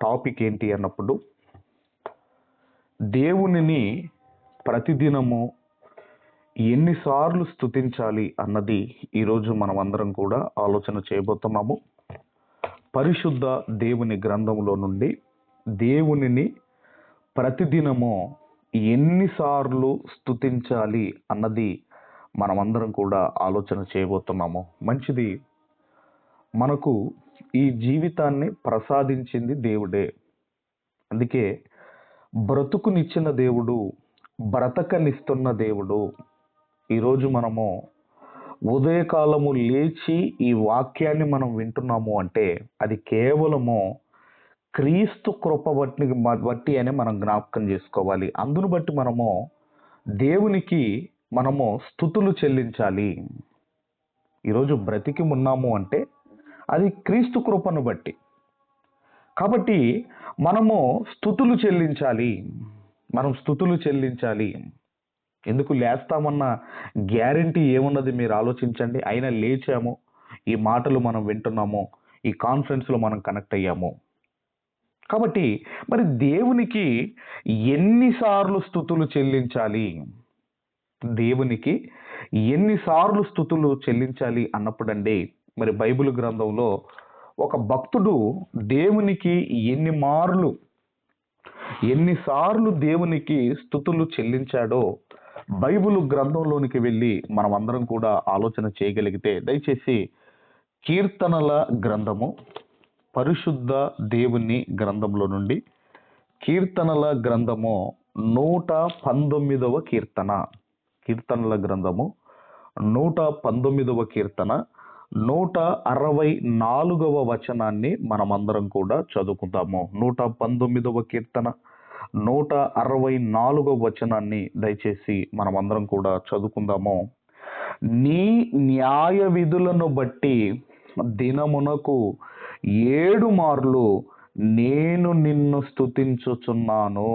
Topic ఏంటి అన్నప్పుడు దేవునిని ప్రతిదినము ఎన్నిసార్లు స్తుతించాలి అన్నది ఈరోజు మనం అందరం కూడా ఆలోచన చేయబోతున్నాము. పరిశుద్ధ దేవుని గ్రంథంలో నుండి దేవునిని ప్రతిదినము ఎన్నిసార్లు స్తుతించాలి అన్నది మనమందరం కూడా ఆలోచన చేయబోతున్నాము. మంచిది. మనకు ఈ జీవితాన్ని ప్రసాదించింది దేవుడే. అందుకే బ్రతుకునిచ్చిన దేవుడు, బ్రతకనిస్తున్న దేవుడు. ఈరోజు మనము ఉదయకాలము లేచి ఈ వాక్యాన్ని మనం వింటున్నాము అంటే అది కేవలము క్రీస్తు కృప బట్టి అని మనం జ్ఞాపకం చేసుకోవాలి. అందును బట్టి మనము దేవునికి స్తుతులు చెల్లించాలి. ఈరోజు బ్రతికి ఉన్నాము అంటే అది క్రీస్తు కృపను బట్టి. కాబట్టి మనము స్తుతులు చెల్లించాలి. ఎందుకు లేస్తామన్న గ్యారంటీ ఏమున్నది మీరు ఆలోచించండి. అయినా లేచాము, ఈ మాటలు మనం వింటున్నాము, ఈ కాన్ఫరెన్స్లో మనం కనెక్ట్ అయ్యాము. కాబట్టి మరి దేవునికి ఎన్నిసార్లు స్తుతులు చెల్లించాలి? దేవునికి ఎన్నిసార్లు స్తుతులు చెల్లించాలి అన్నప్పుడండి, మరి బైబిల్ గ్రంథంలో ఒక భక్తుడు దేవునికి ఎన్నిసార్లు దేవునికి స్తుతులు చెల్లించాడో బైబిల్ గ్రంథంలోనికి వెళ్ళి మనం అందరం కూడా ఆలోచన చేయగలిగితే, దయచేసి కీర్తనల గ్రంథము, పరిశుద్ధ దేవుని గ్రంథంలో నుండి కీర్తనల గ్రంథము 119వ కీర్తన, కీర్తనల గ్రంథము 119వ కీర్తన 164వ వచనాన్ని మనమందరం కూడా చదువుకుందాము. 119వ కీర్తన 164వ వచనాన్ని దయచేసి మనమందరం కూడా చదువుకుందాము. నీ న్యాయ విధులను బట్టి దినమునకు 7 మార్లు నేను నిన్ను స్తుతించుచున్నాను.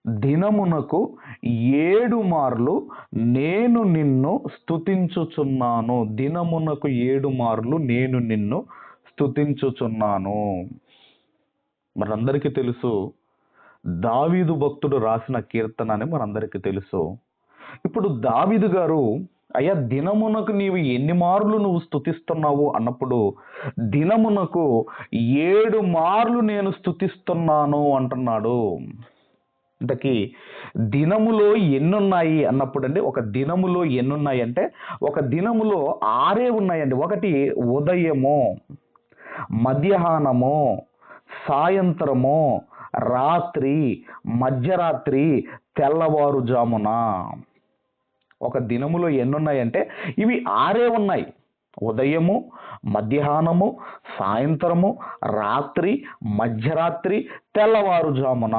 దినమునకు 7 మార్లు నేను నిన్ను స్తుతించుచున్నాను. దినమునకు 7 మార్లు నేను నిన్ను స్తుతించుచున్నాను. మనందరికీ తెలుసు, దావీదు భక్తుడు రాసిన కీర్తన అని మనందరికీ తెలుసు. ఇప్పుడు దావీదు గారు, అయ్యా దినమునకు నీవు ఎన్ని మార్లు నువ్వు స్తుతిస్తున్నావు అన్నప్పుడు, దినమునకు 7 మార్లు నేను స్తుతిస్తున్నాను అంటున్నాడు. ఇంతకీ దినములో ఎన్నున్నాయి అన్నప్పుడు అండి, ఒక దినములో ఎన్నున్నాయి అంటే ఒక దినములో 6 ఉన్నాయండి. ఒకటి ఉదయము, మధ్యాహ్నము, సాయంత్రము, రాత్రి, మధ్యరాత్రి, తెల్లవారుజామున. ఒక దినములో ఎన్నున్నాయంటే ఇవి 6 ఉన్నాయి. ఉదయము, మధ్యాహ్నము, సాయంత్రము, రాత్రి, మధ్యరాత్రి, తెల్లవారుజామున.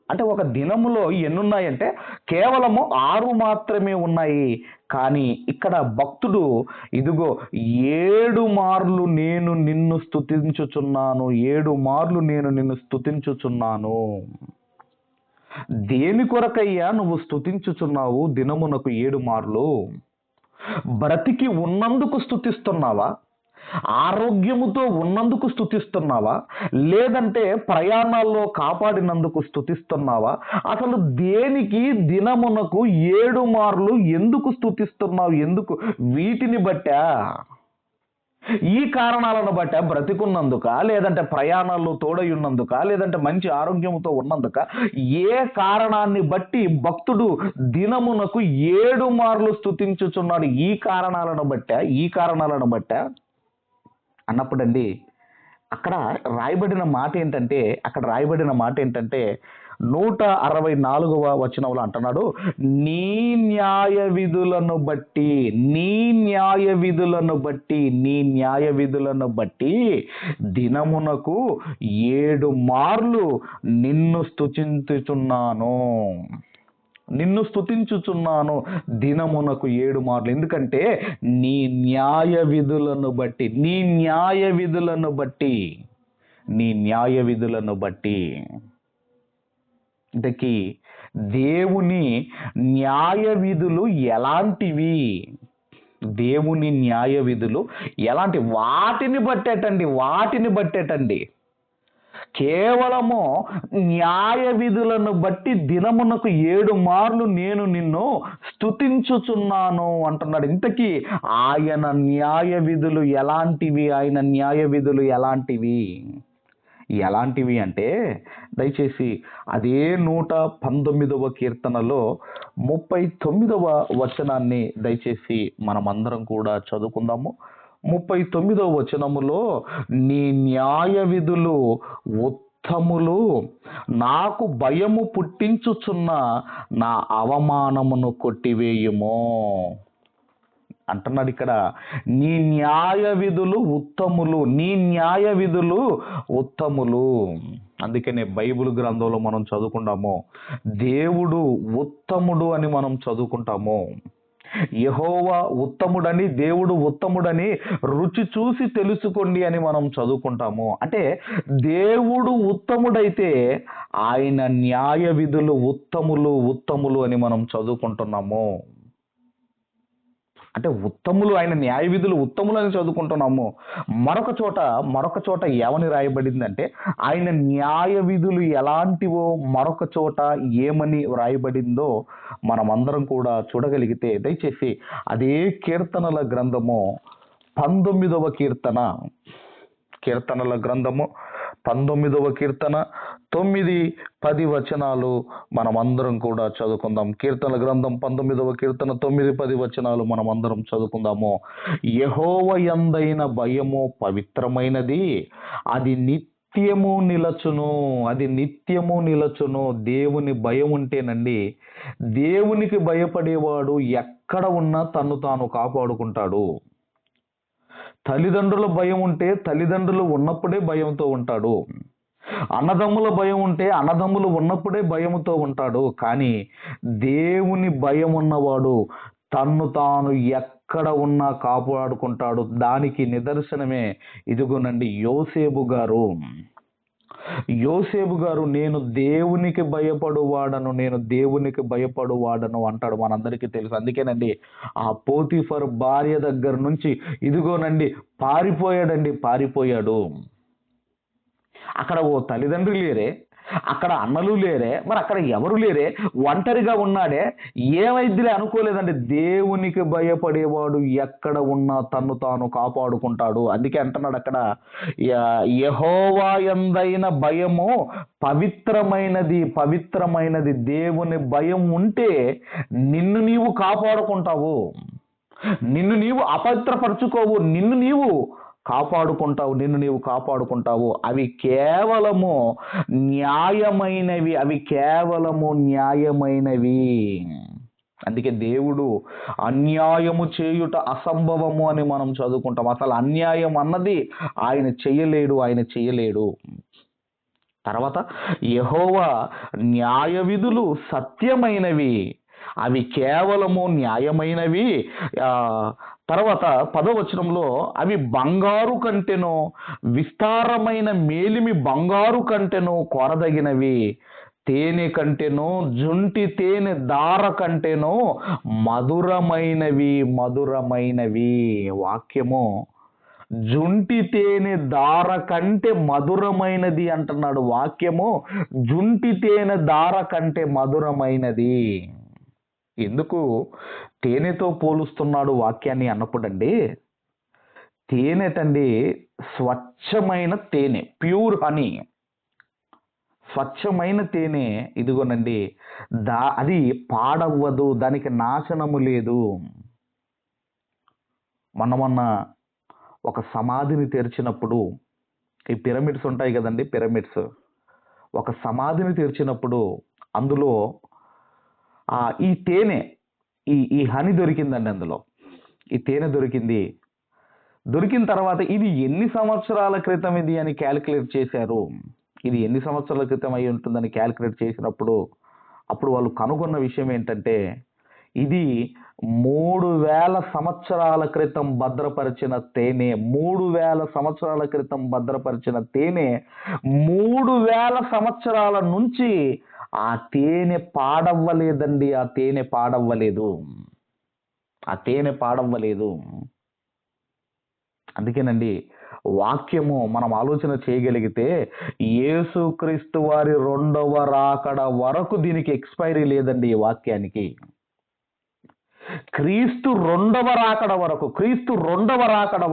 అంటే ఒక దినములో ఎన్నున్నాయంటే కేవలము 6 మాత్రమే ఉన్నాయి. కానీ ఇక్కడ భక్తుడు, ఇదిగో 7 మార్లు నేను నిన్ను స్తుతించుచున్నాను, 7 మార్లు నేను నిన్ను స్తుతించుచున్నాను. దేని కొరకయ్యా నువ్వు స్తుతించుచున్నావు దినమునకు 7 మార్లు? బ్రతికి ఉన్నందుకు స్తుతిస్తున్నావా? ఆరోగ్యముతో ఉన్నందుకు స్తుతిస్తున్నావా? లేదంటే ప్రయాణాల్లో కాపాడినందుకు స్తుతిస్తున్నావా? అసలు దేనికి దినమునకు 7 మార్లు ఎందుకు స్తుతిస్తున్నావు? ఎందుకు? వీటిని బట్టా, ఈ కారణాలను బట్టా, బ్రతికున్నందుక, లేదంటే ప్రయాణాల్లో తోడై ఉన్నందుక, లేదంటే మంచి ఆరోగ్యంతో ఉన్నందుక, ఏ కారణాన్ని బట్టి భక్తుడు దినమునకు 7 మార్లు స్తుతించుచున్నాడు? ఈ కారణాలను బట్టా అన్నప్పుడండి, అక్కడ రాయబడిన మాట ఏంటంటే 164వ వచనంలో అంటున్నాడు, నీ న్యాయ విధులను బట్టి దినమునకు 7 మార్లు నిన్ను స్తుతించుచున్నాను. దినమునకు 7 మార్లు. ఎందుకంటే నీ న్యాయ విధులను బట్టి. ఇంతకీ దేవుని న్యాయ విధులు ఎలాంటివి? దేవుని న్యాయ విధులు ఎలాంటి, వాటిని బట్టేటండి. కేవలము న్యాయ విధులను బట్టి దినమునకు 7 మార్లు నేను నిన్ను స్తుతించుచున్నాను అంటున్నాడు. ఇంతకీ ఆయన న్యాయ విధులు ఎలాంటివి? ఎలాంటివి అంటే, దయచేసి అదే 119వ కీర్తనలో 39వ వచనాన్ని దయచేసి మనమందరం కూడా చదువుకుందాము. 39వ వచనములో, నీ న్యాయ విధులు ఉత్తములు, నాకు భయము పుట్టించుచున్న నా అవమానమును కొట్టివేయుము అంటున్నాడు. ఇక్కడ నీ న్యాయ విధులు ఉత్తములు. అందుకనే బైబిల్ గ్రంథంలో మనం చదువుకుంటాము, దేవుడు ఉత్తముడు అని మనం చదువుకుంటాము. యెహోవా ఉత్తముడని, దేవుడు ఉత్తముడని రుచి చూసి తెలుసుకోండి అని మనం చదువుకుంటాము. అంటే దేవుడు ఉత్తముడైతే ఆయన న్యాయ విధులు ఉత్తములు అని మనం చదువుకుంటున్నాము. అంటే ఉత్తములు, ఆయన న్యాయ విధులు ఉత్తములు అని చదువుకుంటున్నాము. మరొక చోట ఏమని రాయబడిందంటే, ఆయన న్యాయ విధులు ఎలాంటివో మరొక చోట ఏమని రాయబడిందో మనమందరం కూడా చూడగలిగితే, దయచేసి అదే కీర్తనల గ్రంథము 19వ కీర్తనల గ్రంథము 19వ కీర్తన 9-10 వచనాలు మనమందరం కూడా చదువుకుందాం. కీర్తనల గ్రంథం 19వ కీర్తన 9-10 వచనాలు మనమందరం చదువుకుందాము. యెహోవా యందైన భయము పవిత్రమైనది, అది నిత్యము నిలచును. దేవుని భయం ఉంటేనండి, దేవునికి భయపడేవాడు ఎక్కడ ఉన్నా తన్ను తాను కాపాడుకుంటాడు. తల్లిదండ్రుల భయం ఉంటే తల్లిదండ్రులు ఉన్నప్పుడే భయంతో ఉంటాడు. అన్నదమ్ముల భయం ఉంటే అన్నదమ్ములు ఉన్నప్పుడే భయముతో ఉంటాడు. కానీ దేవుని భయం ఉన్నవాడు తన్ను తాను ఎక్కడ ఉన్నా కాపాడుకుంటాడు. దానికి నిదర్శనమే ఇదిగోనండి యోసేపు గారు నేను దేవునికి భయపడువాడను అంటాడు. మనందరికీ తెలుసు. అందుకేనండి ఆ పోతీఫర్ భార్య దగ్గర నుంచి ఇదిగోనండి పారిపోయాడు. అక్కడ ఓ తల్లిదండ్రులు లేరే, అక్కడ అన్నలు లేరే, మరి అక్కడ ఎవరు లేరే, ఒంటరిగా ఉన్నాడే. ఏమైద్దిలే అనుకోలేదండి. దేవునికి భయపడేవాడు ఎక్కడ ఉన్నా తన్ను తాను కాపాడుకుంటాడు. అందుకే అంటున్నాడు అక్కడ, యెహోవా యందైన భయము పవిత్రమైనది. దేవుని భయం ఉంటే నిన్ను నీవు కాపాడుకుంటావు, నిన్ను నీవు అపవిత్రపరచుకోవు, నిన్ను నీవు కాపాడుకుంటావు. అవి కేవలము న్యాయమైనవి. అందుకే దేవుడు అన్యాయము చేయుట అసంభవము అని మనం చదువుకుంటాం. అసలు అన్యాయం అన్నది ఆయన చెయ్యలేడు. తర్వాత యెహోవా న్యాయ విధులు సత్యమైనవి, అవి కేవలము న్యాయమైనవి. తర్వాత 10వ వచనంలో, అవి బంగారు కంటెనో, విస్తారమైన మేలిమి బంగారు కంటెనో కొరదగినవి, తేనె కంటెనో, జుంటి తేనె దార కంటెనో మధురమైనవి. వాక్యము జుంటి తేనె దార కంటే మధురమైనది అంటున్నాడు. వాక్యము జుంటి తేనె దార కంటే మధురమైనది. ఎందుకు తేనెతో పోలుస్తున్నాడు వాక్యాన్ని అన్నప్పుడండి, తేనెటండి స్వచ్ఛమైన తేనె, ప్యూర్ హనీ, స్వచ్ఛమైన తేనె. ఇదిగోనండి అది పాడవ్వదు, దానికి నాశనము లేదు. మొన్న ఒక సమాధిని తెరిచినప్పుడు, ఈ పిరమిడ్స్ ఉంటాయి కదండి, ఒక సమాధిని తెరిచినప్పుడు అందులో ఈ తేనె, ఈ హనీ దొరికిందండి. అందులో ఈ తేనె దొరికిన తర్వాత ఇది ఎన్ని సంవత్సరాల క్రితం ఇది అని క్యాలిక్యులేట్ చేశారు. ఇది ఎన్ని సంవత్సరాల క్రితం అయి ఉంటుందని క్యాలిక్యులేట్ చేసినప్పుడు అప్పుడు వాళ్ళు కనుగొన్న విషయం ఏంటంటే, ఇది 3000 సంవత్సరాల క్రితం భద్రపరిచిన తేనె. 3000 సంవత్సరాల క్రితం భద్రపరిచిన తేనె 3000 సంవత్సరాల నుంచి ఆ తేనె పాడవ్వలేదండి. ఆ తేనె పాడవ్వలేదు. అందుకేనండి వాక్యము మనం ఆలోచన చేయగలిగితే యేసుక్రీస్తు వారి రెండవ రాకడ వరకు దీనికి ఎక్స్పైరీ లేదండి. ఈ వాక్యానికి క్రీస్తు రెండవ రాకడ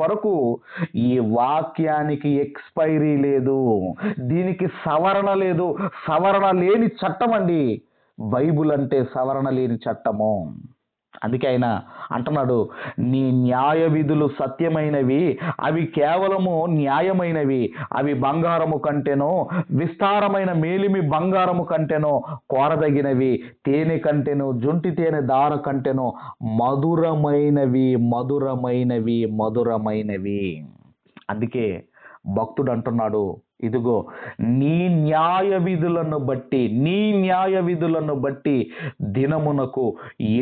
వరకు ఈ వాక్యానికి ఎక్స్పైరీ లేదు. దీనికి సవరణ లేదు. సవరణ లేని చట్టం అండి బైబుల్ అంటే. సవరణ లేని చట్టము. అందుకే ఆయన అంటున్నాడు, నీ న్యాయ విధులు సత్యమైనవి, అవి కేవలము న్యాయమైనవి, అవి బంగారము కంటేనో విస్తారమైన మేలిమి బంగారము కంటేనో కోరదగినవి, తేనె కంటేనో జుంటి తేనె దార కంటేనో మధురమైనవి మధురమైనవి మధురమైనవి. అందుకే భక్తుడు అంటున్నాడు, ఇదిగో నీ న్యాయ విధులను బట్టి దినమునకు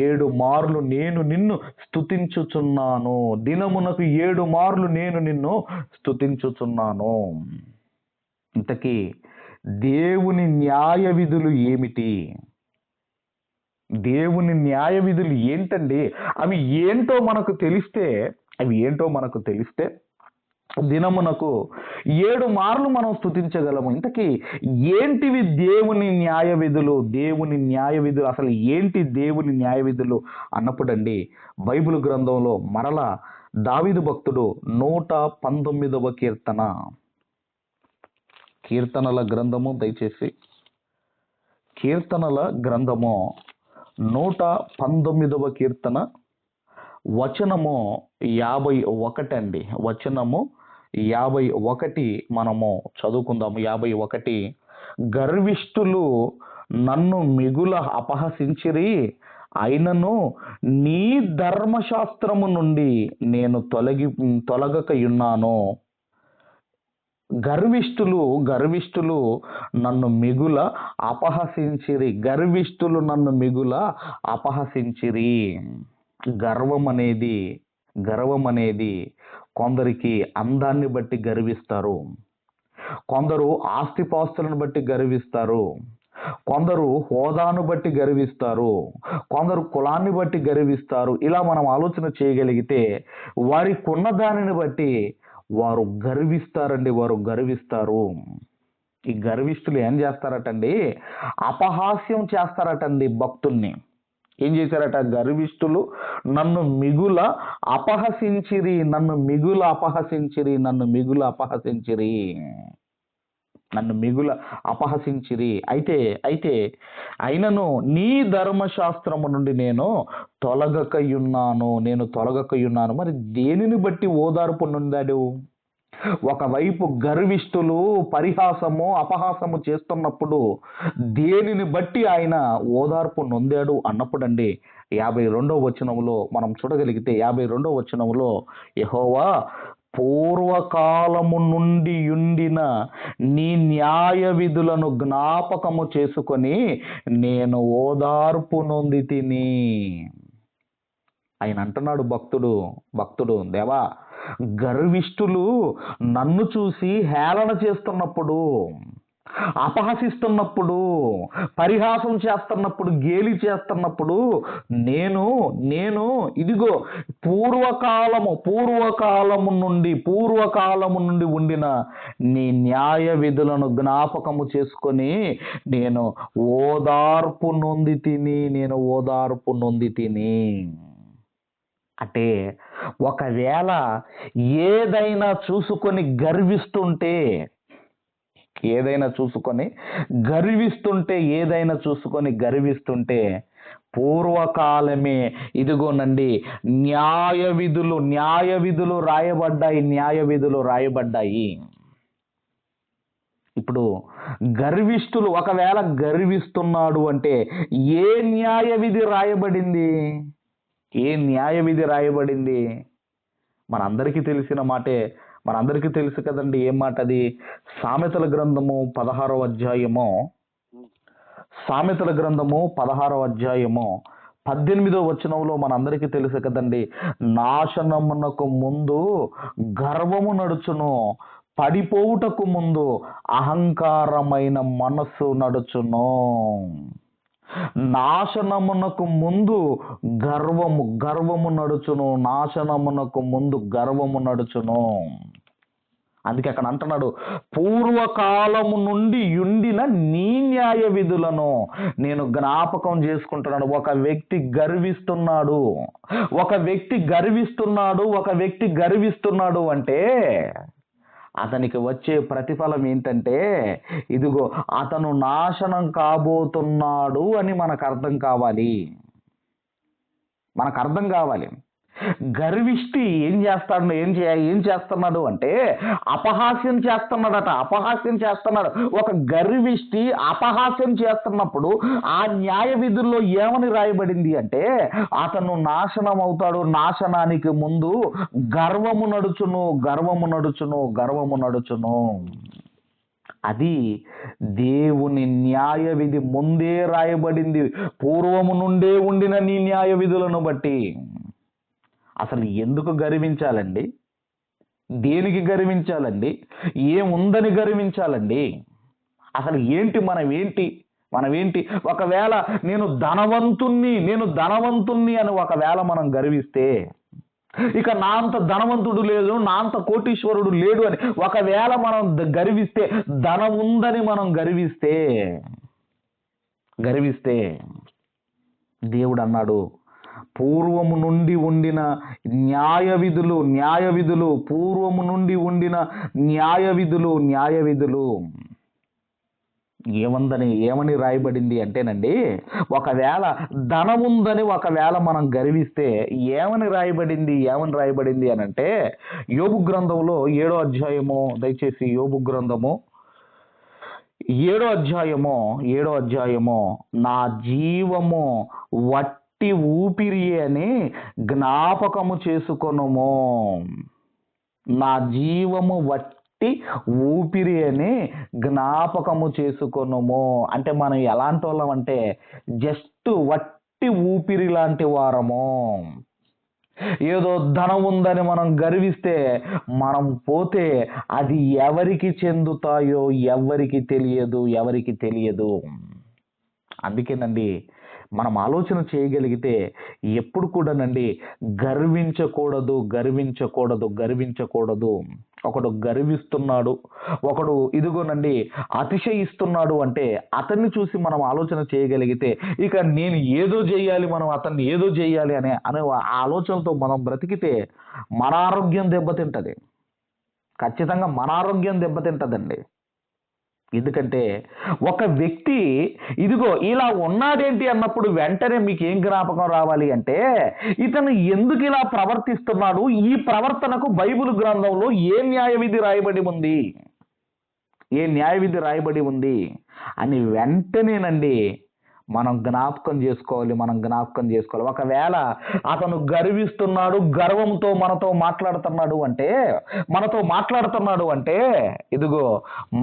7 మార్లు నేను నిన్ను స్తుతించుచున్నాను. దినమునకు 7 మార్లు నేను నిన్ను స్తుతించుచున్నాను. ఇంతకీ దేవుని న్యాయ విధులు ఏమిటి? దేవుని న్యాయ విధులు ఏంటండి? అవి ఏంటో మనకు తెలిస్తే దినమునకు 7 మార్లు మనం స్తుతించగలము. ఇంతకీ ఏంటివి దేవుని న్యాయ విధులు? అసలు ఏంటి దేవుని న్యాయ విధులు అన్నప్పుడండి బైబిల్ గ్రంథంలో మరలా దావీదు భక్తుడు 119వ కీర్తనల గ్రంథము, దయచేసి కీర్తనల గ్రంథము 119వ కీర్తన వచనము 51 అండి. వచనము 51 మనము చదువుకుందాము. 51 గర్విష్ఠులు నన్ను మిగుల అపహసించిరి, అయినను నీ ధర్మశాస్త్రము నుండి నేను తొలగకయున్నాను. గర్విష్ఠులు నన్ను మిగుల అపహసించిరి. గర్వం అనేది కొందరికి అందాన్ని బట్టి గర్విస్తారు, కొందరు ఆస్తిపాస్తులను బట్టి గర్విస్తారు, కొందరు హోదాను బట్టి గర్విస్తారు, కొందరు కులాన్ని బట్టి గర్విస్తారు. ఇలా మనం ఆలోచన చేయగలిగితే వారికి ఉన్న దానిని బట్టి వారు గర్విస్తారు. ఈ గర్విష్ఠులు ఏం చేస్తారటండి? అపహాస్యం చేస్తారటండి భక్తుల్ని. ఏం చేశారట? గర్విష్ఠులు నన్ను మిగుల అపహసించిరి. అయితే అయినను నీ ధర్మశాస్త్రము నుండి నేను తొలగకయున్నాను. మరి దేనిని బట్టి ఓదార్పు నొందాడు? ఒకవైపు గర్విష్ఠులు పరిహాసము అపహాసము చేస్తున్నప్పుడు దేనిని బట్టి ఆయన ఓదార్పు నొందాడు అన్నప్పుడండి 52వ వచనములో మనం చూడగలిగితే 52వ వచనములో యెహోవా పూర్వకాలము నుండి ఉండిన నీ న్యాయ విధులను జ్ఞాపకము చేసుకొని నేను ఓదార్పు నొందితిని. ఆయన అంటున్నాడు భక్తుడు దేవా, గర్విష్ఠులు నన్ను చూసి హేళన చేస్తున్నప్పుడు, అపహసిస్తున్నప్పుడు, పరిహాసం చేస్తున్నప్పుడు, గేలి చేస్తున్నప్పుడు నేను ఇదిగో పూర్వకాలము నుండి ఉండిన నీ న్యాయ విధులను జ్ఞాపకము చేసుకొని నేను ఓదార్పు నొంది తిని. అంటే ఒకవేళ ఏదైనా చూసుకొని గర్విస్తుంటే పూర్వకాలమే ఇదిగోనండి న్యాయ విధులు రాయబడ్డాయి. ఇప్పుడు గర్విష్ఠులు ఒకవేళ గర్విస్తున్నాడు అంటే ఏ న్యాయ విధి రాయబడింది? మనందరికీ తెలిసిన మాటే, మనందరికీ తెలుసు కదండి. ఏం మాట అది? సామెతల గ్రంథము 16వ అధ్యాయము 18వ వచనంలో మనందరికీ తెలుసు కదండి. నాశనమునకు ముందు గర్వము నడుచును, పడిపోవుటకు ముందు అహంకారమైన మనస్సు నడుచును. నాశనమునకు ముందు గర్వము నడుచును. నాశనమునకు ముందు గర్వము నడుచును. అందుకే అక్కడ అంటున్నాడు, పూర్వకాలము నుండి ఉండిన నీ న్యాయ విధులను నేను జ్ఞాపకం చేసుకుంటున్నాడు. ఒక వ్యక్తి గర్విస్తున్నాడు, ఒక వ్యక్తి గర్విస్తున్నాడు అంటే అతనికి వచ్చే ప్రతిఫలం ఏంటంటే, ఇదిగో అతను నాశనం కాబోతున్నాడు అని మనకు అర్థం కావాలి. గర్విష్టి ఏం చేస్తున్నాడు అంటే అపహాస్యం చేస్తున్నాడు. ఒక గర్విష్టి అపహాస్యం చేస్తున్నప్పుడు ఆ న్యాయ విధుల్లో ఏమని రాయబడింది అంటే, అతను నాశనం అవుతాడు. నాశనానికి ముందు గర్వము నడుచును. అది దేవుని న్యాయ విధి ముందే రాయబడింది. పూర్వము నుండే ఉండిన నీ న్యాయ విధులను బట్టి. అసలు ఎందుకు గర్వించాలండి? దేనికి గర్వించాలండి? ఏముందని గర్వించాలండి? అసలు ఏంటి మనమేంటి? ఒకవేళ నేను ధనవంతుణ్ణి అని ఒకవేళ మనం గర్విస్తే, ఇక నా అంత ధనవంతుడు లేడు, నా అంత కోటీశ్వరుడు లేడు అని ఒకవేళ మనం గర్విస్తే, ధనం ఉందని మనం గర్విస్తే దేవుడు అన్నాడు, పూర్వము నుండి ఉండిన న్యాయ విధులు పూర్వము నుండి ఉండిన న్యాయ విధులు ఏమని రాయబడింది అంటేనండి, ఒకవేళ ధనముందని ఒకవేళ మనం గర్విస్తే ఏమని రాయబడింది అని అంటే, యోబు గ్రంథంలో 7వ అధ్యాయము, దయచేసి యోబు గ్రంథము 7వ అధ్యాయము, నా జీవము వట్టి ఊపిరి అని జ్ఞాపకము చేసుకొనుము. నా జీవము వట్టి ఊపిరి అని జ్ఞాపకము చేసుకొనుము అంటే మనం ఎలాంటి వాళ్ళం అంటే జస్ట్ వట్టి ఊపిరి లాంటి వారము. ఏదో ధనం ఉందని మనం గర్విస్తే మనం పోతే అది ఎవరికి చెందుతాయో ఎవరికి తెలియదు. అందుకేనండి మనం ఆలోచన చేయగలిగితే ఎప్పుడు కూడానండి గర్వించకూడదు. ఒకడు గర్విస్తున్నాడు, ఒకడు ఇదిగోనండి అతిశయిస్తున్నాడు అంటే అతన్ని చూసి మనం ఆలోచన చేయగలిగితే, ఇక నేను ఏదో చేయాలి, మనం అతన్ని ఏదో చేయాలి అనే ఆలోచనతో మనం బ్రతికితే మన ఆరోగ్యం దెబ్బతింటది. ఖచ్చితంగా మన ఆరోగ్యం దెబ్బతింటదండి. ఎందుకంటే ఒక వ్యక్తి ఇదిగో ఇలా ఉన్నాడేంటి అన్నప్పుడు వెంటనే మీకు ఏం జ్ఞాపకం రావాలి అంటే, ఇతను ఎందుకు ఇలా ప్రవర్తిస్తున్నాడు, ఈ ప్రవర్తనకు బైబిల్ గ్రంథంలో ఏ న్యాయ విధి రాయబడి ఉంది అని వెంటనేనండి మనం జ్ఞాపకం చేసుకోవాలి. ఒకవేళ అతను గర్విస్తున్నాడు, గర్వంతో మనతో మాట్లాడుతున్నాడు అంటే ఇదిగో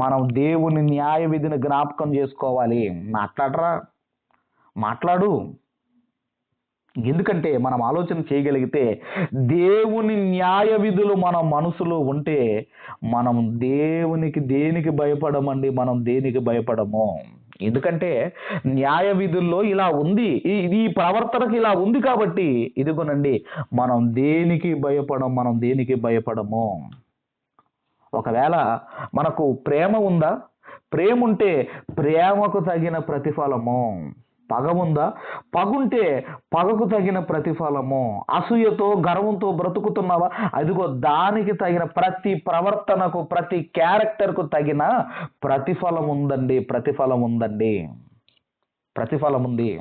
మనం దేవుని న్యాయ విధిని జ్ఞాపకం చేసుకోవాలి. మాట్లాడు. ఎందుకంటే మనం ఆలోచన చేయగలిగితే దేవుని న్యాయ విధులు మన మనసులో ఉంటే మనం దేనికి భయపడము. ఎందుకంటే న్యాయ విధుల్లో ఇలా ఉంది, ఈ ప్రవర్తనకు ఇలా ఉంది కాబట్టి ఇదిగోనండి మనం దేనికి భయపడము. ఒకవేళ మనకు ప్రేమ ఉందా, ప్రేమ ఉంటే ప్రేమకు తగిన ప్రతిఫలము. పగ ఉందా, పగుంటే పగకు తగిన ప్రతిఫలము. అసూయతో గర్వంతో బ్రతుకుతున్నావా, అదిగో దానికి తగిన ప్రతి ప్రవర్తనకు, ప్రతి క్యారెక్టర్కు తగిన ప్రతిఫలం ఉంది.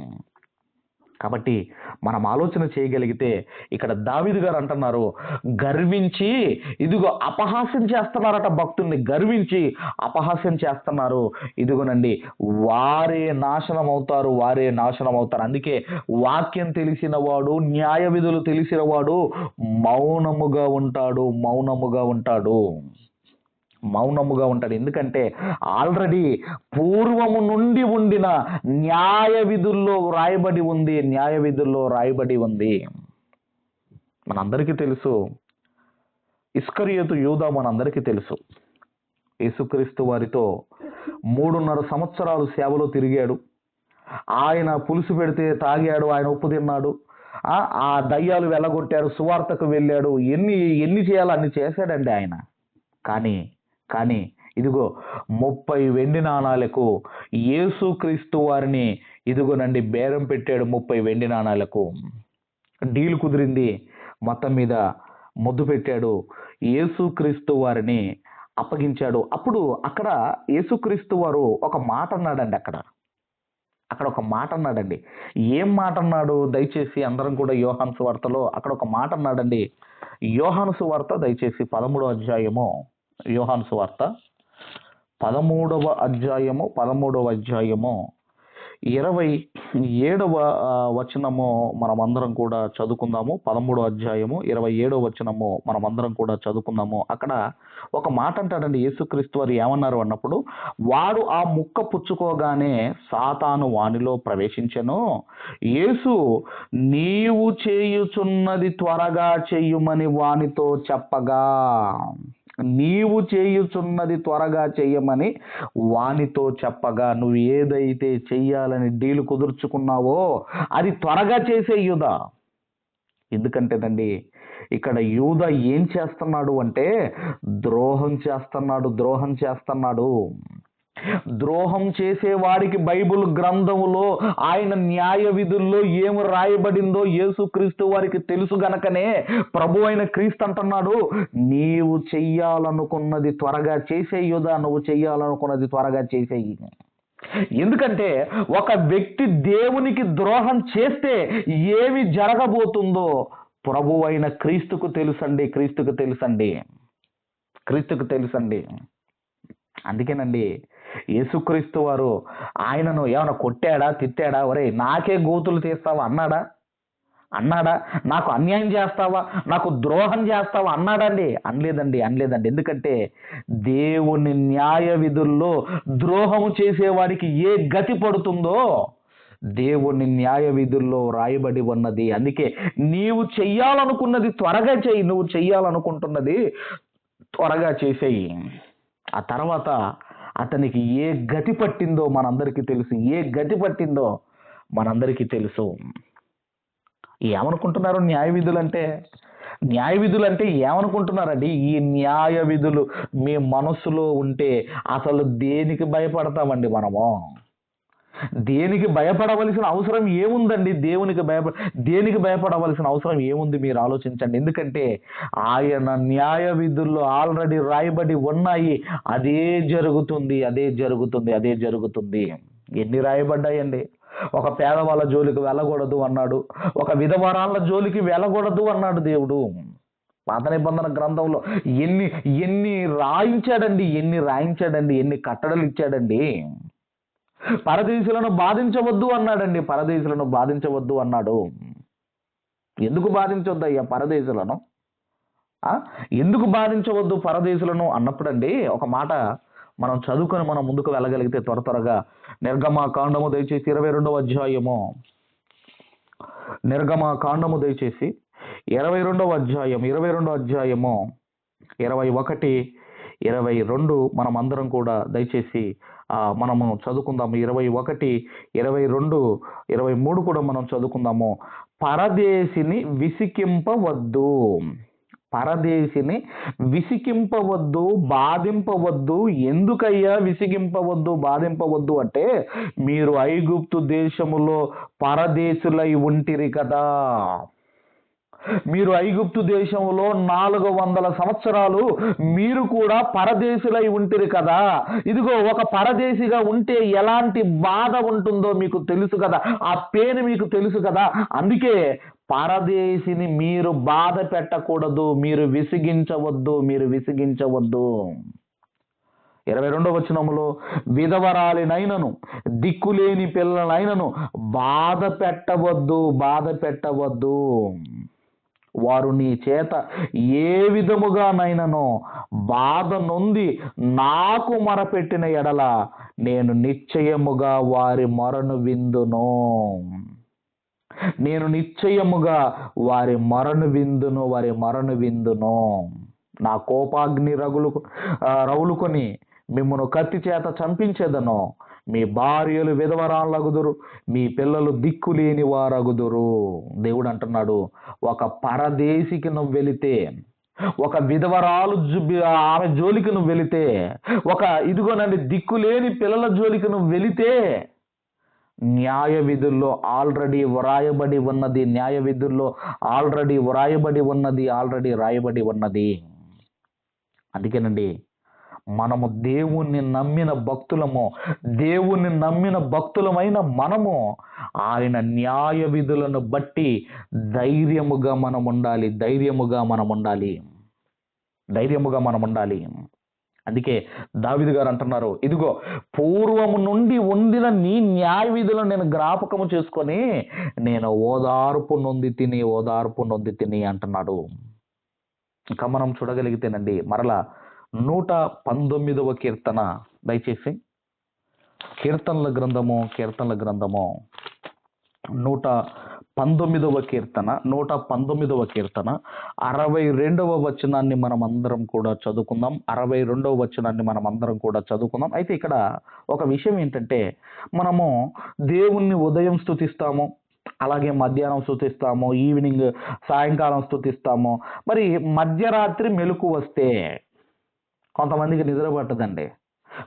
కాబట్టి మనం ఆలోచన చేయగలిగితే ఇక్కడ దావీదు గారు అంటున్నారు, గర్వించి ఇదిగో అపహాస్యం చేస్తున్నారట. భక్తుల్ని గర్వించి అపహాస్యం చేస్తున్నారు. ఇదిగోనండి వారే నాశనం అవుతారు. అందుకే వాక్యం తెలిసిన వాడు, న్యాయ విధులు తెలిసిన వాడు మౌనముగా ఉంటాడు. ఎందుకంటే ఆల్రెడీ పూర్వము నుండి ఉండిన న్యాయ విధుల్లో రాయబడి ఉంది. మనందరికీ తెలుసు, ఇస్కరియోతు యూదా మనందరికీ తెలుసు. యేసుక్రీస్తు వారితో 3.5 సంవత్సరాలు సేవలో తిరిగాడు. ఆయన పులుసు పెడితే తాగాడు, ఆయన ఉప్పు తిన్నాడు, ఆ దయ్యాలు వెళ్ళగొట్టాడు, సువార్తకు వెళ్ళాడు, ఎన్ని ఎన్ని చేయాలో అన్ని చేశాడండి ఆయన. కానీ కానీ ఇదిగో 30 వెండి నాణాలకు యేసుక్రీస్తు వారిని ఇదిగోనండి బేరం పెట్టాడు. 30 వెండి నాణాలకు డీల్ కుదిరింది, మొత్తం మీద ముద్దు పెట్టాడు, యేసుక్రీస్తు వారిని అప్పగించాడు. అప్పుడు అక్కడ యేసుక్రీస్తు వారు ఒక మాట అన్నాడండి. అక్కడ ఒక మాట అన్నాడండి. ఏం మాట అన్నాడు? దయచేసి అందరం కూడా యోహాను సువార్తలో అక్కడ ఒక మాట అన్నాడండి. యోహాను సువార్త దయచేసి 13వ అధ్యాయము, యోహాను సువార్త 13వ అధ్యాయము 27వ వచనము మనమందరం కూడా చదువుకుందాము. 13వ అధ్యాయము 27వ వచనము మనమందరం కూడా చదువుకుందాము. అక్కడ ఒక మాట అంటాడండి. యేసుక్రీస్తు వారు ఏమన్నారు అన్నప్పుడు, వాడు ఆ ముక్క పుచ్చుకోగానే సాతాను వానిలో ప్రవేశించెను. యేసు నీవు చేయుచున్నది త్వరగా చెయ్యుమని వానితో చెప్పగా, నీవు చేయుచున్నది త్వరగా చెయ్యమని వానితో చెప్పగా, నువ్వు ఏదైతే చెయ్యాలని డీలు కుదుర్చుకున్నావో అది త్వరగా చేసే యూదా. ఎందుకంటేనండి ఇక్కడ యూదా ఏం చేస్తున్నాడు అంటే ద్రోహం చేస్తున్నాడు. ద్రోహం చేసేవాడికి బైబిల్ గ్రంథములో ఆయన న్యాయ విధుల్లో ఏమి రాయబడిందో యేసుక్రీస్తు వారికి తెలుసు గనకనే ప్రభు అయిన క్రీస్తు అంటున్నాడు, నీవు చెయ్యాలనుకున్నది త్వరగా చేసేయుదా, నువ్వు చెయ్యాలనుకున్నది త్వరగా చేసేయి. ఎందుకంటే ఒక వ్యక్తి దేవునికి ద్రోహం చేస్తే ఏమి జరగబోతుందో ప్రభు అయిన క్రీస్తుకు తెలుసండి. అందుకేనండి యేసుక్రీస్తు వారు ఆయనను ఏమైనా కొట్టాడా, తిట్టాడా? ఒరే నాకే గోతులు తీస్తావా అన్నాడా? నాకు అన్యాయం చేస్తావా, నాకు ద్రోహం చేస్తావా అన్నాడండి? అనలేదండి. ఎందుకంటే దేవుని న్యాయ విధుల్లో ద్రోహము చేసేవాడికి ఏ గతి పడుతుందో దేవుని న్యాయ విధుల్లో రాయబడి ఉన్నది. అందుకే నీవు చెయ్యాలనుకున్నది త్వరగా చెయ్యి, నువ్వు చెయ్యాలనుకుంటున్నది త్వరగా చేసేయి. ఆ తర్వాత అతనికి ఏ గతి పట్టిందో మనందరికీ తెలుసు. ఏమనుకుంటున్నారు న్యాయ విధులు అంటే ఏమనుకుంటున్నారండి? ఈ న్యాయ విధులు మీ మనసులో ఉంటే అసలు దేనికి భయపడతామండి మనము? దేనికి భయపడవలసిన అవసరం ఏముందండి? దేనికి భయపడవలసిన అవసరం ఏముంది? మీరు ఆలోచించండి. ఎందుకంటే ఆయన న్యాయ విధుల్లో ఆల్రెడీ రాయబడి ఉన్నాయి. అదే జరుగుతుంది. ఎన్ని రాయబడ్డాయండి? ఒక పేదవాళ్ళ జోలికి వెళ్ళకూడదు అన్నాడు, ఒక విధవరాళ్ళ జోలికి వెళ్ళకూడదు అన్నాడు దేవుడు. పాత నిబంధన గ్రంథంలో ఎన్ని రాయించాడండి, ఎన్ని కట్టడలు ఇచ్చాడండి. పరదేశులను బాధించవద్దు అన్నాడు. ఎందుకు బాధించవద్దు అయ్యా పరదేశులను? ఎందుకు బాధించవద్దు పరదేశులను అన్నప్పుడండి ఒక మాట మనం చదువుకొని మనం ముందుకు వెళ్ళగలిగితే త్వరగా నిర్గమకాండము దయచేసి 22వ అధ్యాయము, నిర్గమకాండము దయచేసి 22వ అధ్యాయము 21, 22 మనం అందరం కూడా దయచేసి మనము చదువుకుందాము. 21, 22, 23 కూడా మనం చదువుకుందాము. పరదేశిని విసికింపవద్దు, బాధింపవద్దు. ఎందుకయ్యా విసిగింపవద్దు, బాధింపవద్దు అంటే మీరు ఐగుప్తు దేశములో పరదేశులై ఉంటిరి కదా. మీరు ఐగుప్తు దేశంలో 400 సంవత్సరాలు మీరు కూడా పరదేశులై ఉంటిరి కదా. ఇదిగో ఒక పరదేశిగా ఉంటే ఎలాంటి బాధ ఉంటుందో మీకు తెలుసు కదా, ఆ పెయిన్ మీకు తెలుసు కదా. అందుకే పరదేశిని మీరు బాధ పెట్టకూడదు, మీరు విసిగించవద్దు. 22వ వచనములో విధవరాలినైనను దిక్కులేని పిల్లలైనను బాధ పెట్టవద్దు. వారు నీ చేత ఏ విధముగానైనను బాధ నొంది నాకు మొరపెట్టిన ఎడల నేను నిశ్చయముగా వారి మొరను విందును. నా కోపాగ్ని రగులుకొని మిమ్మును కత్తి చేత చంపించేదను. మీ భార్యలు విధవరాళ్ళగుదురు, మీ పిల్లలు దిక్కులేని వారగుదురు. దేవుడు అంటున్నాడు, ఒక పరదేశికి నువ్వు వెళితే, ఒక విధవరాలు ఆమె జోలికి నువ్వు వెళితే, ఒక ఇదిగోనండి దిక్కులేని పిల్లల జోలికి నువ్వు వెళితే, న్యాయ విధుల్లో ఆల్రెడీ వ్రాయబడి ఉన్నది, న్యాయ విధుల్లో ఆల్రెడీ వ్రాయబడి ఉన్నది, ఆల్రెడీ రాయబడి ఉన్నది. అందుకేనండి మనము దేవుణ్ణి నమ్మిన భక్తులము, దేవుణ్ణి నమ్మిన భక్తులమైన మనము ఆయన న్యాయ విధులను బట్టి ధైర్యముగా మనం ఉండాలి, ధైర్యముగా మనం ఉండాలి, ధైర్యముగా మనం ఉండాలి. అందుకే దావీదు గారు అంటున్నారు, ఇదిగో పూర్వము నుండి ఉండిన నీ న్యాయ విధులను నేను జ్ఞాపకము చేసుకొని నేను ఓదార్పు నొంది తిని అంటున్నాడు. ఇంకా మనం చూడగలిగితేనండి మరలా 119వ కీర్తన, దయచేసి కీర్తనల గ్రంథము 119వ కీర్తన 62వ వచనాన్ని మనం అందరం కూడా చదువుకుందాం. 62వ వచనాన్ని మనం అందరం కూడా చదువుకుందాం. అయితే ఇక్కడ ఒక విషయం ఏంటంటే, మనము దేవుణ్ణి ఉదయం స్తుతిస్తాము, అలాగే మధ్యాహ్నం స్తుతిస్తాము, ఈవినింగ్ సాయంకాలం స్తుతిస్తాము. మరి మధ్యరాత్రి మెలకు వస్తే కొంతమందికి నిద్ర పట్టదండి,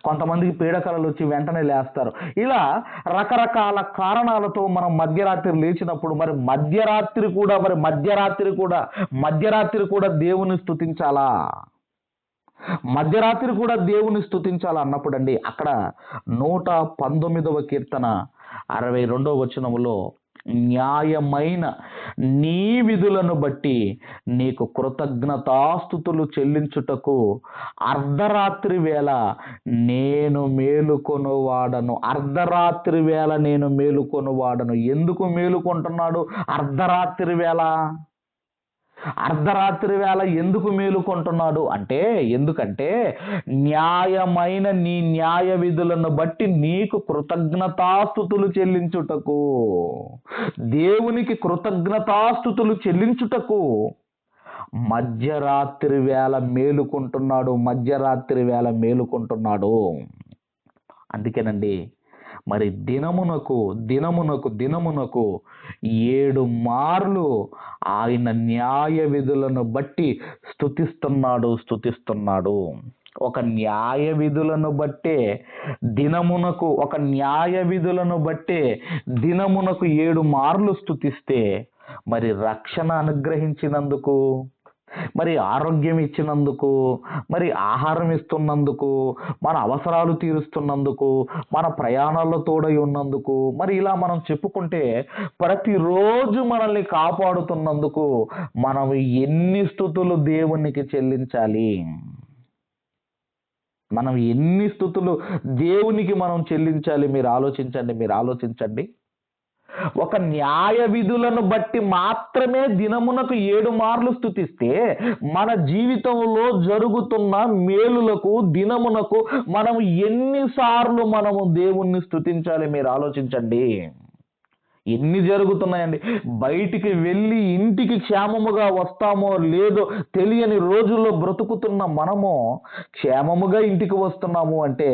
కొంతమందికి పీడకలలు వచ్చి వెంటనే లేస్తారు. ఇలా రకరకాల కారణాలతో మనం మధ్యరాత్రి లేచినప్పుడు మరి మధ్యరాత్రి కూడా దేవుని స్తుతించాలా, మధ్యరాత్రి కూడా దేవుని స్తుతించాలా అన్నప్పుడు అండి అక్కడ 119వ కీర్తన 62వ వచనములో, న్యాయమైన నీ విధులను బట్టి నీకు కృతజ్ఞతాస్తుతులు చెల్లించుటకు అర్ధరాత్రి వేళ నేను మేలుకొనువాడను. అర్ధరాత్రి వేళ నేను మేలుకొనువాడను. ఎందుకు మేలుకుంటున్నాడు అర్ధరాత్రి వేళ? అర్ధరాత్రి వేళ ఎందుకు మేలుకుంటున్నాడు అంటే, ఎందుకంటే న్యాయమైన నీ న్యాయ విధులను బట్టి నీకు కృతజ్ఞతాస్తుతులు చెల్లించుటకు, దేవునికి కృతజ్ఞతాస్తుతులు చెల్లించుటకు మధ్యరాత్రి వేళ మేలుకుంటున్నాడు. అందుకేనండి మరి దినమునకు 7 మార్లు ఆయన న్యాయ విధులను బట్టి స్తుతిస్తున్నాడు. ఒక న్యాయ విధులను బట్టే దినమునకు 7 మార్లు స్తుతిస్తే, మరి రక్షణ అనుగ్రహించినందుకు, మరి ఆరోగ్యం ఇచ్చినందుకు, మరి ఆహారం ఇస్తున్నందుకు, మన అవసరాలు తీరుస్తున్నందుకు, మన ప్రయాణాల్లో తోడై ఉన్నందుకు, మరి ఇలా మనం చెప్పుకుంటే ప్రతిరోజు మనల్ని కాపాడుతున్నందుకు మనం ఎన్ని స్తుతులు దేవునికి చెల్లించాలి? మనం ఎన్ని స్తుతులు దేవునికి మనం చెల్లించాలి? మీరు ఆలోచించండి. ఒక న్యాయ విధులను బట్టి మాత్రమే దినమునకు 7 మార్లు స్తుతిస్తే, మన జీవితంలో జరుగుతున్న మేలులకు దినమునకు మనం ఎన్నిసార్లు మనము దేవుణ్ణి స్తుతించాలి? మీరు ఆలోచించండి. ఎన్ని జరుగుతున్నాయండి? బయటికి వెళ్ళి ఇంటికి క్షేమముగా వస్తామో లేదో తెలియని రోజుల్లో బ్రతుకుతున్న మనము క్షేమముగా ఇంటికి వస్తున్నాము అంటే,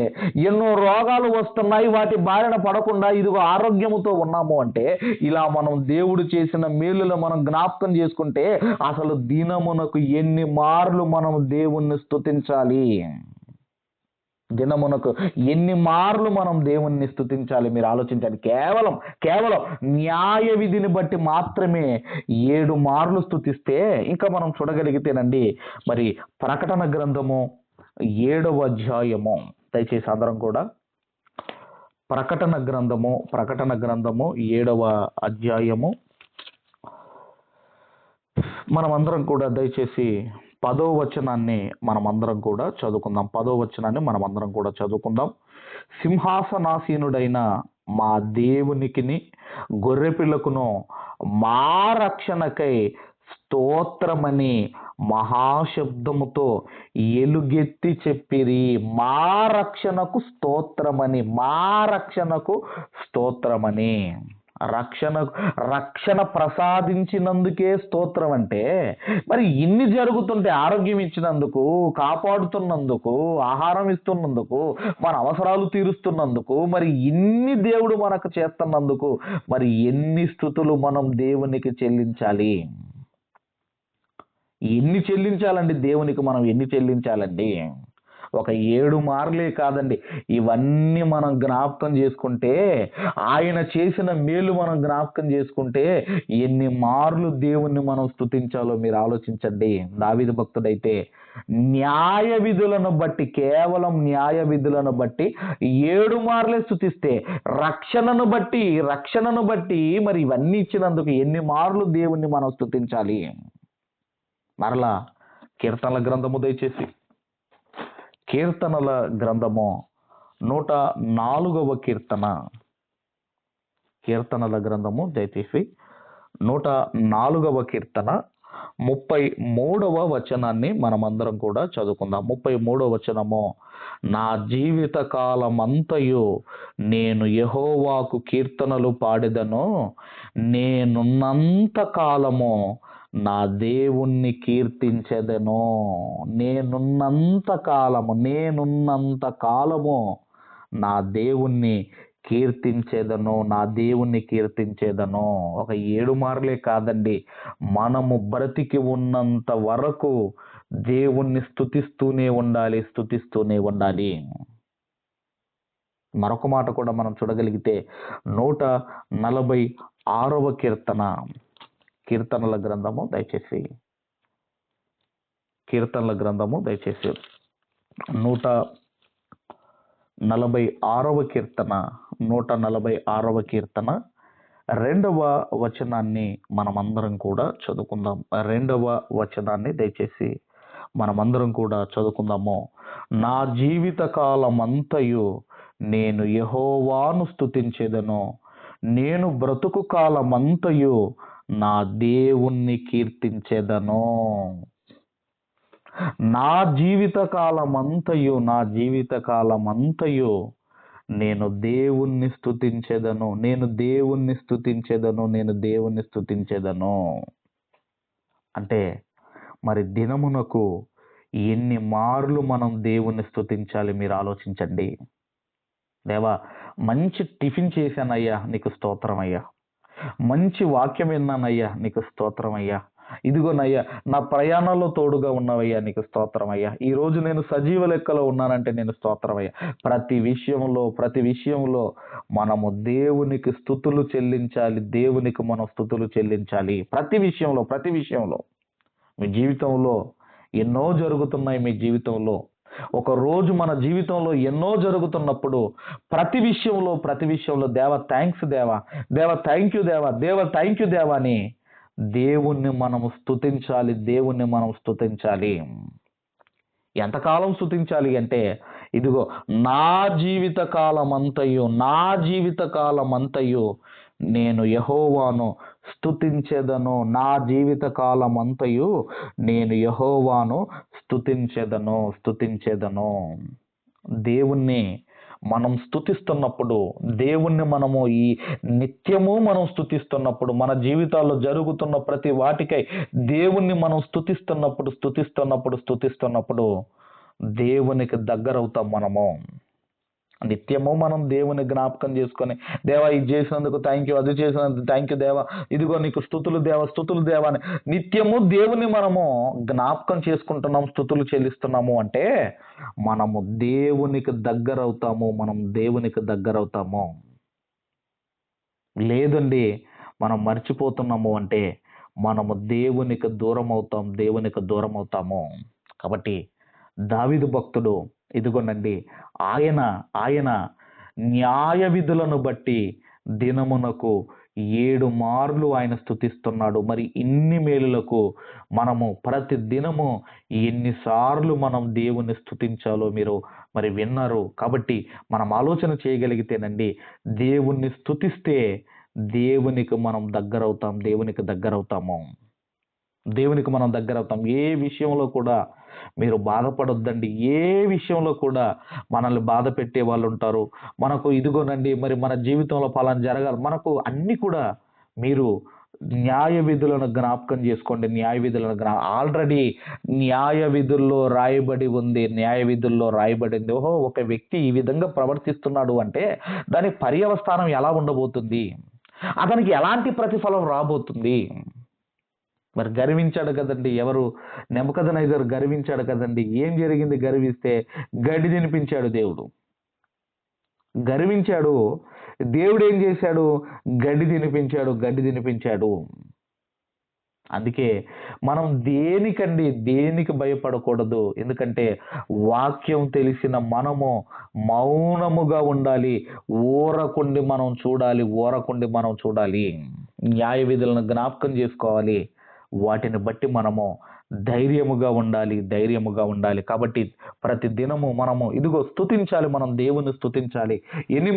ఎన్నో రోగాలు వస్తున్నాయి, వాటి బారిన పడకుండా ఇదిగో ఆరోగ్యముతో ఉన్నాము అంటే, ఇలా మనం దేవుడు చేసిన మేలులు మనం జ్ఞాపకం చేసుకుంటే అసలు దినమునకు ఎన్ని మార్లు మనం దేవుణ్ణి స్తుతించాలి? దినమునకు ఎన్ని మార్లు మనం దేవుణ్ణి స్తుతించాలి? మీరు ఆలోచించండి. కేవలం న్యాయ విధిని బట్టి మాత్రమే 7 మార్లు స్తుతిస్తే, ఇంకా మనం చూడగలిగితేనండి మరి ప్రకటన గ్రంథము 7వ అధ్యాయము, దయచేసి అందరం కూడా ప్రకటన గ్రంథము 7వ అధ్యాయము మనమందరం కూడా దయచేసి 10వ వచనాన్ని మనమందరం కూడా చదువుకుందాం. సింహాసనాసీనుడైన మా దేవునికిని గొర్రెపిల్లకును మా రక్షణకై స్తోత్రమని మహాశబ్దముతో ఎలుగెత్తి చెప్పిరి. మా రక్షణకు స్తోత్రమని. రక్షణ రక్షణ ప్రసాదించినందుకే స్తోత్రం అంటే, మరి ఇన్ని జరుగుతుంటే, ఆరోగ్యం ఇచ్చినందుకు, కాపాడుతున్నందుకు, ఆహారం ఇస్తున్నందుకు, మన అవసరాలు తీరుస్తున్నందుకు, మరి ఇన్ని దేవుడు మనకు చేస్తున్నందుకు, మరి ఎన్ని స్తుతులు మనం దేవునికి చెల్లించాలి? ఎన్ని చెల్లించాలండి దేవునికి? మనం ఎన్ని చెల్లించాలండి? ఒక 7 మార్లే కాదండి, ఇవన్నీ మనం జ్ఞాపకం చేసుకుంటే, ఆయన చేసిన మేలు మనం జ్ఞాపకం చేసుకుంటే, ఎన్ని మార్లు దేవుణ్ణి మనం స్తుతించాలో మీరు ఆలోచించండి. దావీదు భక్తుడైతే న్యాయ విధులను బట్టి, కేవలం న్యాయ విధులను బట్టి 7 మార్లే స్తుతిస్తే, రక్షణను బట్టి మరి ఇవన్నీ ఇచ్చినందుకు ఎన్ని మార్లు దేవుణ్ణి మనం స్తుతించాలి? మరలా కీర్తనల గ్రంథము దయచేసి, కీర్తనల గ్రంథము 104వ కీర్తన, కీర్తనల గ్రంథము దయచేసి 104వ కీర్తన 33వ వచనాన్ని మనమందరం కూడా చదువుకుందాం. 33వ వచనము, నా జీవిత కాలమంతయు నేను యెహోవాకు కీర్తనలు పాడెదను, నేనున్నంత కాలము నా దేవుణ్ణి కీర్తించెదను. నేనున్నంత కాలము నా దేవుణ్ణి కీర్తించేదను. ఒక 7 మార్లే కాదండి, మనము బ్రతికి ఉన్నంత వరకు దేవుణ్ణి స్తుతిస్తూనే ఉండాలి. మరొక మాట కూడా మనం చూడగలిగితే 146వ కీర్తన, కీర్తనల గ్రంథము దయచేసి 146వ కీర్తన 2వ వచనాన్ని మనమందరం కూడా చదువుకుందాం. 2వ వచనాన్ని దయచేసి మనమందరం కూడా చదువుకుందాము. నా జీవిత కాలమంతయు నేను యెహోవాను స్తుతించెదను, నేను బ్రతుకు కాలమంతయు నా దేవుణ్ణి కీర్తించెదను. నా జీవిత కాలమంతయు నేను దేవుణ్ణి స్తుతించెదను. అంటే మరి దినమునకు ఎన్ని మార్లు మనం దేవుణ్ణి స్తుతించాలి? మీరు ఆలోచించండి. దేవా, మంచి టిఫిన్ చేశానయ్యా, నీకు స్తోత్రం అయ్యా. మంచి వాక్యం విన్నానయ్యా, నీకు స్తోత్రం అయ్యా. ఇదిగోనయ్యా, నా ప్రయాణంలో తోడుగా ఉన్నవయ్యా, నీకు స్తోత్రం అయ్యా. ఈరోజు నేను సజీవ లెక్కలో ఉన్నానంటే నేను స్తోత్రం అయ్యా. ప్రతి విషయంలో మనము దేవునికి స్తుతులు చెల్లించాలి. దేవునికి మనం స్తుతులు చెల్లించాలి. ప్రతి విషయంలో మీ జీవితంలో ఎన్నో జరుగుతున్నాయి. మీ జీవితంలో ఒక రోజు మన జీవితంలో ఎన్నో జరుగుతున్నప్పుడు ప్రతి విషయంలో దేవా థ్యాంక్స్, దేవా థ్యాంక్ యూ, దేవా థ్యాంక్ యూ అని దేవుణ్ణి మనము స్తుతించాలి. ఎంతకాలం స్తుతించాలి అంటే, ఇదిగో నా జీవిత కాలమంతయు నేను యెహోవాను స్తుతించెదను. నా జీవిత కాలమంతయు నేను యెహోవాను స్తుతించెదను. దేవుణ్ణి మనం స్తుతిస్తున్నప్పుడు, దేవుణ్ణి మనము ఈ నిత్యము మనం స్తుతిస్తున్నప్పుడు, మన జీవితాల్లో జరుగుతున్న ప్రతి వాటికై దేవుణ్ణి మనం స్తుతిస్తున్నప్పుడు దేవునికి దగ్గరవుతాం. మనము నిత్యము మనం దేవుని జ్ఞాపకం చేసుకొని, దేవా ఇది చేసినందుకు థ్యాంక్ యూ, అది చేసినందుకు థ్యాంక్ యూ దేవా, ఇదిగో నీకు స్తుతులు దేవా అని నిత్యము దేవుని మనము జ్ఞాపకం చేసుకుంటున్నాం, స్తుతులు చెల్లిస్తున్నాము అంటే మనము దేవునికి దగ్గరవుతాము. లేదండి, మనం మర్చిపోతున్నాము అంటే మనము దేవునికి దూరం అవుతాము. కాబట్టి దావీదు భక్తుడు ఇదిగోనండి, ఆయన న్యాయ విధులను బట్టి దినమునకు 7 మార్లు ఆయన స్తుతిస్తున్నాడు. మరి ఇన్ని మేలులకు మనము ప్రతి దినము ఎన్నిసార్లు మనం దేవుని స్తుతించాలో మీరు మరి విన్నారు. కాబట్టి మనం ఆలోచన చేయగలిగితేనండి, దేవుణ్ణి స్తుతిస్తే దేవునికి మనం దగ్గరవుతాము. ఏ విషయంలో కూడా మీరు బాధపడొద్దండి. ఏ విషయంలో కూడా మనల్ని బాధ పెట్టే వాళ్ళు ఉంటారు. మనకు ఇదిగోనండి మరి మన జీవితంలో పలానా జరగాలి. మనకు అన్నీ కూడా మీరు న్యాయ విధులను జ్ఞాపకం చేసుకోండి. న్యాయ విధులను ఆల్రెడీ న్యాయ విధుల్లో రాయబడి ఉంది. న్యాయ విధుల్లో రాయబడింది. ఓహో! ఒక వ్యక్తి ఈ విధంగా ప్రవర్తిస్తున్నాడు అంటే దాని పర్యవస్థానం ఎలా ఉండబోతుంది? అతనికి ఎలాంటి ప్రతిఫలం రాబోతుంది? మరి గర్వించాడు కదండి. ఎవరు? నెబుకద్నెజరు గర్వించాడు కదండి. ఏం జరిగింది గర్విస్తే? గడ్డి తినిపించాడు దేవుడు. గర్వించాడు. దేవుడు ఏం చేశాడు? గడ్డి తినిపించాడు. గడ్డి తినిపించాడు. అందుకే మనం దేనికి భయపడకూడదు. ఎందుకంటే వాక్యం తెలిసిన మనము మౌనముగా ఉండాలి. ఊరకుండి మనం చూడాలి. న్యాయ విధులను జ్ఞాపకం చేసుకోవాలి. వాటిని బట్టి మనము ధైర్యముగా ఉండాలి. కాబట్టి ప్రతి దినము మనము ఇదిగో స్తుతించాలి. మనం దేవుని స్తుతించాలి. ఎన్ని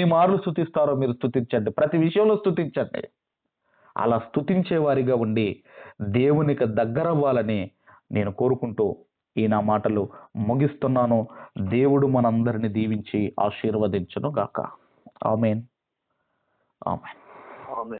మార్లు స్తుతిస్తారో మీరు స్తుతించండి. ప్రతి విషయంలో స్తుతించండి. అలా స్తుతించే వారిగా ఉండి దేవునికి దగ్గరవ్వాలని నేను కోరుకుంటూ ఈ నా మాటలు ముగిస్తున్నాను. దేవుడు మనందరిని దీవించి ఆశీర్వదించును గాక. ఆమేన్. ఆమేన్.